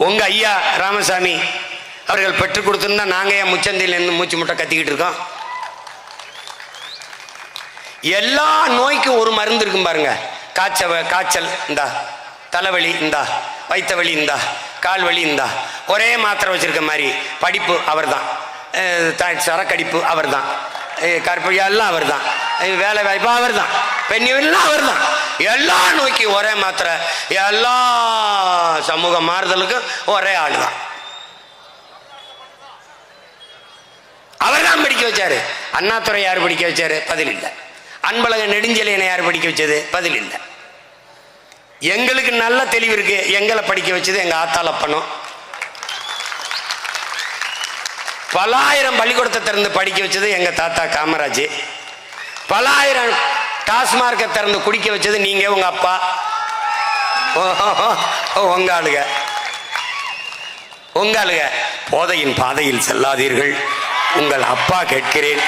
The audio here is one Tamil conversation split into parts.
உங்க ஐயா ராமசாமி அவர்கள் பெற்றுக் கொடுத்திருந்தா நாங்க ஏன் முச்சந்தில் இருந்து மூச்சு முட்டை கத்திக்கிட்டு இருக்கோம்? எல்லா நோய்க்கும் ஒரு மருந்து இருக்கும் பாருங்க. காய்ச்சல் இந்தா, தலைவலி இந்தா, வயிற்று வலி இந்தா, கால் வலி இந்தா, ஒரே மாத்திரை வச்சிருக்க மாதிரி. படிப்பு அவர் தான், சரக்கடிப்பு அவர் தான், கற்பழியா எல்லாம் அவர் தான், வேலை வாய்ப்பு அவர் தான், பெண்ணியெல்லாம் அவர் தான். எல்லா நோய்க்கும் ஒரே மாத்திரை, எல்லா சமூக மாறுதலுக்கும் ஒரே ஆள் தான். அவர் தான் படிக்க வச்சாரு. அண்ணாதுரை யார் படிக்க வச்சாரு? பதில் இல்லை. அன்பழக நெடுஞ்செழியனை யார் படிக்க வச்சது? பதில் இல்லை. எங்களுக்கு நல்ல தெளிவு இருக்கு. எங்களை படிக்க வச்சது எங்க ஆத்தால பணம். பலாயிரம் பள்ளிக்கூடத்தை திறந்து படிக்க வச்சது எங்க தாத்தா காமராஜ். பலாயிரம் டாஸ்மார்க்கை திறந்து குடிக்க வச்சது நீங்க, உங்க அப்பா, உங்க ஆளுக. போதையின் பாதையில் செல்லாதீர்கள், உங்கள் அப்பா கேட்கிறேன்.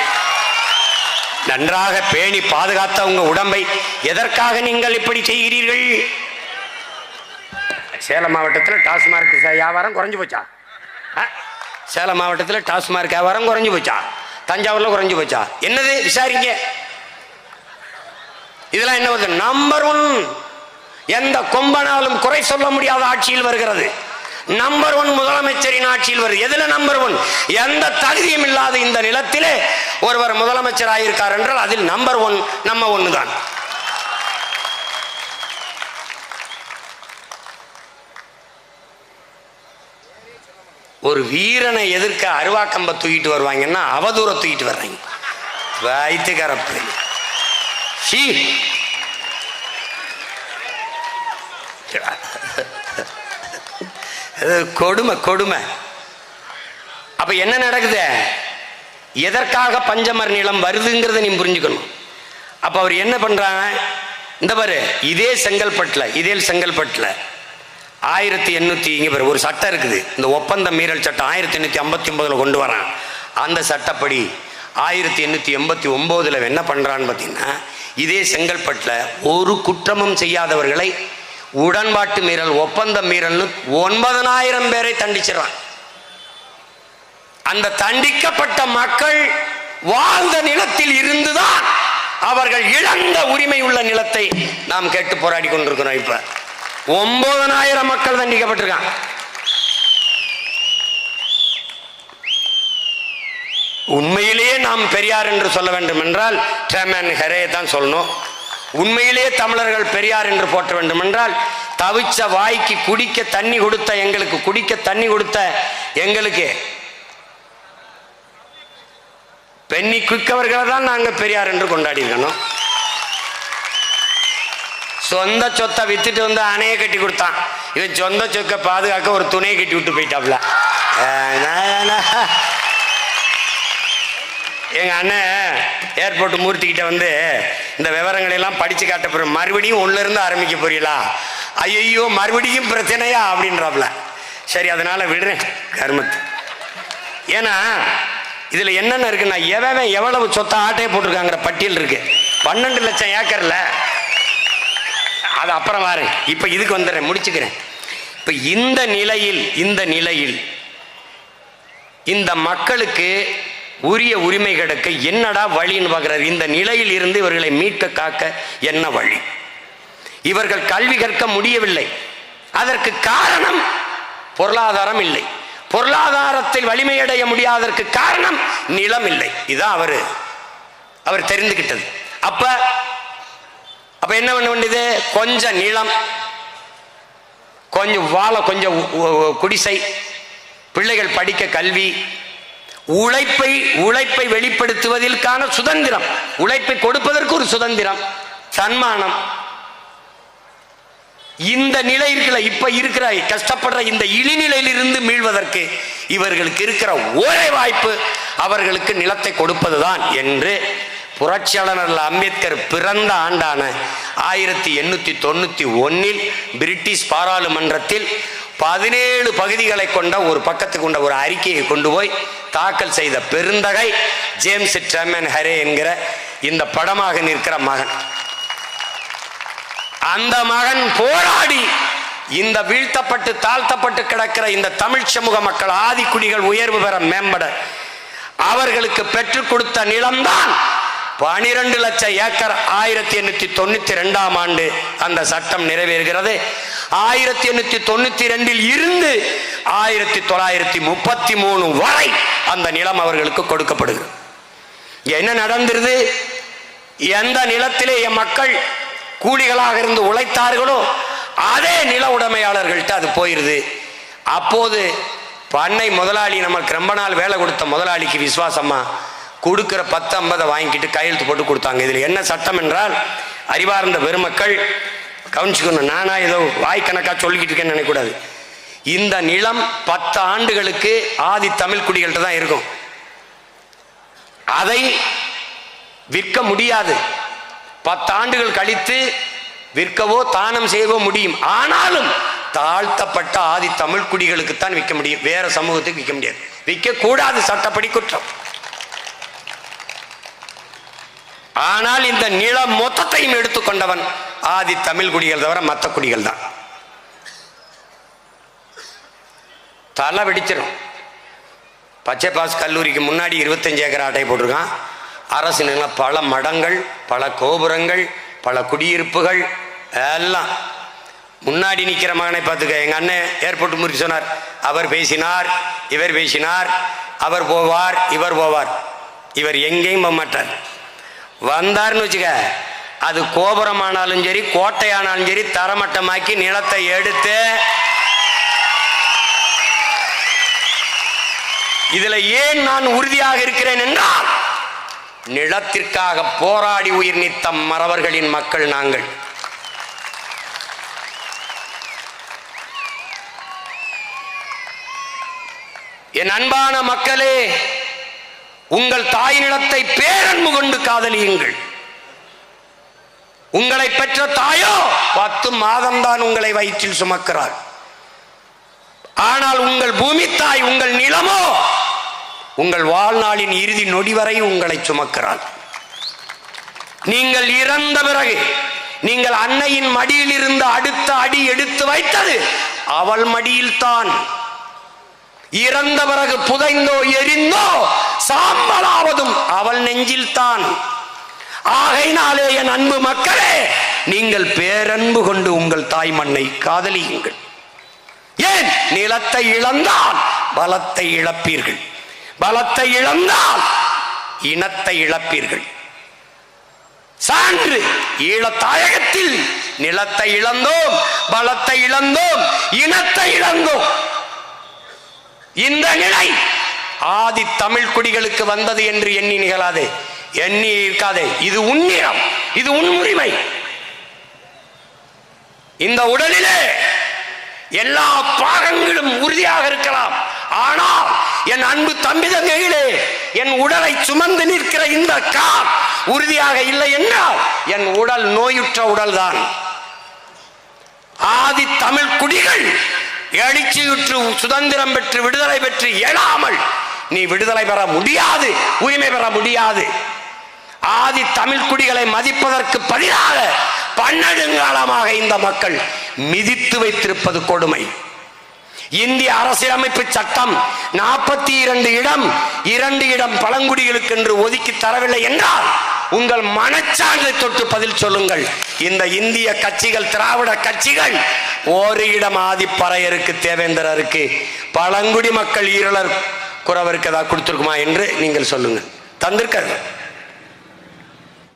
நன்றாக பேணி பாதுகாத்த உங்க உடம்பை எதற்காக நீங்கள் இப்படி செய்கிறீர்கள்? சேலம் மாவட்டத்தில் டாஸ்மார்க் வியாபாரம் குறைஞ்சு போச்சா? சேலம் மாவட்டத்தில் டாஸ்மார்க் வியாபாரம் குறைஞ்சு போச்சா? தஞ்சாவூர்ல குறைஞ்சு போச்சா? என்னது விசாரிங்க. இதெல்லாம் என்ன வருது? நம்பர் 1. எந்த கொம்பனாலும் குறை சொல்ல முடியாத ஆட்சியில் வருகிறது. நம்பர் 1 முதலமைச்சரின் ஆட்சியில் வருது. எதுல நம்பர் 1? எந்த தகுதியும் இல்லாத இந்த நிலத்திலே ஒருவர் முதலமைச்சர் ஆயிருக்கார் என்றால் அதில் நம்பர் 1 நம்ம ஒண்ணுதான். ஒரு வீரனை எதிர்க்க அருவாக்கம்ப தூக்கிட்டு வருவாங்கன்னா அவதூற தூக்கிட்டு வர்றாங்க. வைத்துக்கரப்பு கொடுமை. அப்ப என்ன நடக்குது? எதற்காக பஞ்சமர் நிலம் வருதுங்கிறத நீ புரிஞ்சுக்கணும். அப்ப அவர் என்ன பண்றாங்க? இந்த பாரு, இதே செங்கல்பட்டுல 1800 இங்க பாரு ஒரு சட்டம் இருக்குது. இந்த ஒப்பந்த மீறல் சட்டம் 1859 கொண்டு வரான். அந்த சட்டப்படி 1889 என்ன பண்றான்னு பாத்தீங்கன்னா, இதே செங்கல்பட்டுல ஒரு குற்றமும் செய்யாதவர்களை உடன்பாட்டு மீறல், ஒப்பந்த மீறல் 9000 பேரை தண்டிச்சிடறான். அந்த தண்டிக்கப்பட்ட மக்கள் வாழ்ந்த நிலத்தில் இருந்துதான் அவர்கள் இழந்த உரிமை உள்ள நிலத்தை நாம் கேட்டு போராடி கொண்டிருக்கிறோம். இப்ப 9000 மக்கள் தண்டிக்கப்பட்டிருக்காங்க. உண்மையிலேயே நாம் பெரியார் என்று சொல்ல வேண்டும் என்றால் ட்ரெமன் ஹெரே தான் சொல்லணும். உண்மையிலேயே தமிழர்கள் பெரியார் என்று போற்ற வேண்டும் என்றால் தவிச்ச வாய்க்கு குடிக்க தண்ணி கொடுத்த எங்களுக்கு பெண்ணி குவிக்கவர்களை தான் நாங்கள் பெரியார் என்று கொண்டாடி இருக்கணும். சொந்த சொத்தை வித்துட்டு வந்து அணையை கட்டி கொடுத்தான். இவன் சொந்த சொத்தை பாதுகாக்க ஒரு துணையை கட்டி விட்டு போயிட்டாப்ல. எங்க அண்ணன் ஏர்போர்ட் மூர்த்திக்கிட்ட வந்து இந்த விவரங்களை எல்லாம் படிச்சு காட்ட போறோம். மறுபடியும் உள்ள இருந்து ஆரம்பிக்க போறீங்களா? ஐயோ மறுபடியும் பிரச்சனையா அப்படின்றாப்ல. சரி, அதனால விடுறேன் கர்மத்து. ஏன்னா இதுல என்னென்ன இருக்குன்னா, எவ்வளவு சொத்தை ஆட்டையை போட்டிருக்காங்கிற பட்டியல் இருக்கு. 12 லட்சம் ஏக்கர்ல. அது அப்புறம் வாரேன். இப்ப இதுக்கு வந்துடுறேன், முடிச்சுக்கிறேன். இப்ப இந்த நிலையில் இந்த மக்களுக்கு உரிய உரிமை கிடைக்க என்னடா வழின்னு பார்க்கிறார். இந்த நிலையில் இருந்து இவர்களை மீட்க காக்க என்ன வழி? இவர்கள் கல்வி கற்க முடியவில்லை. அதற்கு காரணம் பொருளாதாரம் இல்லை. பொருளாதாரத்தில் வலிமையடைய முடியாததற்கு காரணம் நிலம் இல்லை. இதான் அவர் தெரிந்துகிட்டது. அப்ப என்ன பண்ண வேண்டியது? கொஞ்சம் நிலம், கொஞ்சம் வாழை, கொஞ்சம் குடிசை, பிள்ளைகள் படிக்க கல்வி, உழைப்பை வெளிப்படுத்துவதற்கான சுதந்திரம், உழைப்பை கொடுப்பதற்கு ஒரு சுதந்திரம், சன்மானம். இந்த நிலை இருக்கல, இப்ப இருக்கிற கஷ்டப்படுற இந்த இழிநிலையிலிருந்து மீள்வதற்கு இவர்களுக்கு இருக்கிற ஒரே வாய்ப்பு அவர்களுக்கு நிலத்தை கொடுப்பதுதான் என்று புரட்சியாளர் அம்பேத்கர் பிறந்த ஆண்டான 1891 பிரிட்டிஷ் பாராளுமன்றத்தில் 17 பகுதிகளை கொண்ட ஒரு பக்கத்துக்கு கொண்ட ஒரு அறிக்கையை கொண்டு போய் தாக்கல் செய்த பெருந்தகை ஜேம்ஸ் ட்ரெமன் ஹெரே என்கிற இந்த படமாக நிற்கிற மகன். அந்த மகன் போராடி இந்த வீழ்த்தப்பட்டு தாழ்த்தப்பட்டு கிடக்கிற இந்த தமிழ் சமூக மக்கள் ஆதிக்குடிகள் உயர்வு பெற மேம்பட அவர்களுக்கு பெற்றுக் கொடுத்த நிலம்தான் 12 லட்சம் ஏக்கர். 1892ஆம் ஆண்டு அந்த சட்டம் நிறைவேறுகிறது. 1892 இருந்து 1933 வரை அந்த நிலம் அவர்களுக்கு கொடுக்கப்படுகிறது. என்ன நடந்திருது? எந்த நிலத்திலே என் மக்கள் கூலிகளாக இருந்து உழைத்தார்களோ அதே நில உடைமையாளர்கள்ட்ட அது போயிருது. அப்போது பண்ணை முதலாளி, நமக்கு ரொம்ப நாள் வேலை கொடுத்த முதலாளிக்கு விசுவாசமா கொடுக்கிற 10-50 வாங்கிக்கிட்டு கையெழுத்து போட்டு கொடுத்தாங்க. இதில் என்ன சட்டம் என்றால், அறிவார்ந்த பெருமக்கள் கவனிச்சுக்கணும், நானா ஏதோ வாய்க்கணக்கா சொல்லிக்கிட்டு இருக்கேன்னு நினைக்கக்கூடாது. இந்த நிலம் 10 ஆண்டுகளுக்கு ஆதி தமிழ் குடிகள்கிட்ட தான் இருக்கும். அதை விற்க முடியாது. 10 ஆண்டுகள் கழித்து விற்கவோ தானம் செய்யவோ முடியும். ஆனாலும் தாழ்த்தப்பட்ட ஆதி தமிழ் குடிகளுக்குத்தான் விற்க முடியும், வேற சமூகத்துக்கு விற்க முடியாது. விற்க கூடாது, சட்டப்படி குற்றம். ஆனால் இந்த நிலம் மொத்தத்தையும் எடுத்துக்கொண்டவன் ஆதி தமிழ் குடிகள் தவிர மற்ற குடிகள் தான். தலை வெடிச்சிடும். பச்சை பாஸ் கல்லூரிக்கு முன்னாடி 25 ஏக்கர் ஆட்டை போட்டிருக்கான். அரசு நிலம், பல மடங்கள், பல கோபுரங்கள், பல குடியிருப்புகள் எல்லாம். முன்னாடி நிற்கிற மகனை பார்த்துக்க. எங்கள் அண்ணன் ஏர்போர்ட் முறிச்சு சொன்னார், அவர் பேசினார், இவர் பேசினார், அவர் போவார், இவர் போவார். இவர் எங்கேயும் போக மாட்டார். வந்தார்னு வச்சுக்க, அது கோபுரமானாலும் சரி கோட்டையானாலும் சரி தரமட்டமாக்கி நிலத்தை எடுத்து, இதுல ஏன் நான் உறுதியாக இருக்கிறேன் என்றால், நிலத்திற்காக போராடி உயிர் நீத்த மறவர்களின் மக்கள் நாங்கள். என் அன்பான மக்களே, உங்கள் தாய் நிலத்தை பேரன்பு கொண்டு காதலியுங்கள். உங்களை பெற்ற தாயோ 10 மாதம்தான் உங்களை வயிற்றில் சுமக்கிறார். ஆனால் உங்கள் பூமி தாய், உங்கள் நிலமோ உங்கள் வாழ்நாளின் இறுதி நொடி வரை உங்களை சுமக்கிறாள். நீங்கள் இறந்த பிறகு நீங்கள் அன்னையின் மடியில் இருந்து அடுத்த அடி எடுத்து வைத்தது அவள் மடியில்தான். இறந்த பிறகு புதைந்தோ எரிந்தோ சாம்பலாவதும் அவள் நெஞ்சில்தான். ஆகையினாலே என் அன்பு மக்களே, நீங்கள் பேரன்பு கொண்டு உங்கள் தாய் மண்ணை காதலியுங்கள். ஏன்? நிலத்தை இழந்தால் பலத்தை இழப்பீர்கள், பலத்தை இழந்தால் இனத்தை இழப்பீர்கள். சான்று, ஈழத்தாயகத்தில் நிலத்தை இழந்தோம், பலத்தை இழந்தோம், இனத்தை இழந்தோம். இந்த நிலை ஆதி தமிழ் குடிகளுக்கு வந்தது என்று எண்ணி நிகழாதே, எண்ணி இருக்காதே. இது உன்னிடம், இது உன் உரிமை. இந்த உடலிலே எல்லா பாகங்களும் உறுதியாக இருக்கலாம். ஆனால் என் அன்பு தம்பி தங்கைகளே, என் உடலை சுமந்து நிற்கிற இந்த கால் உறுதியாக இல்லை என்றால் என் உடல் நோயுற்ற உடல்தான். ஆதி தமிழ் குடிகள் எழுச்சியுற்று சுதந்திரம் பெற்று விடுதலை பெற்று எழாமல் நீ விடுதலை பெற முடியாது, உரிமை பெற முடியாது. ஆதி தமிழ் குடிகளை மதிப்பதற்கு பதிலாக பன்னெடுங்காலமாக இந்த மக்கள் மிதித்து வைத்திருப்பது கொடுமை. இந்திய அரசியலமைப்பு சட்டம் 42 இடம் 2 இடம் பழங்குடிகளுக்கு என்று ஒதுக்கி தரவில்லை என்றால் உங்கள் மனச்சான்றை தொட்டு பதில் சொல்லுங்கள். இந்த இந்திய கட்சிகள், திராவிட கட்சிகள், 1 இடம் ஆதிப்பறையருக்கு, தேவேந்திரருக்கு, பழங்குடி மக்கள் ஈரலர் குறவருக்கு ஏதாவது கொடுத்திருக்குமா என்று நீங்கள் சொல்லுங்கள். தந்திருக்காரு.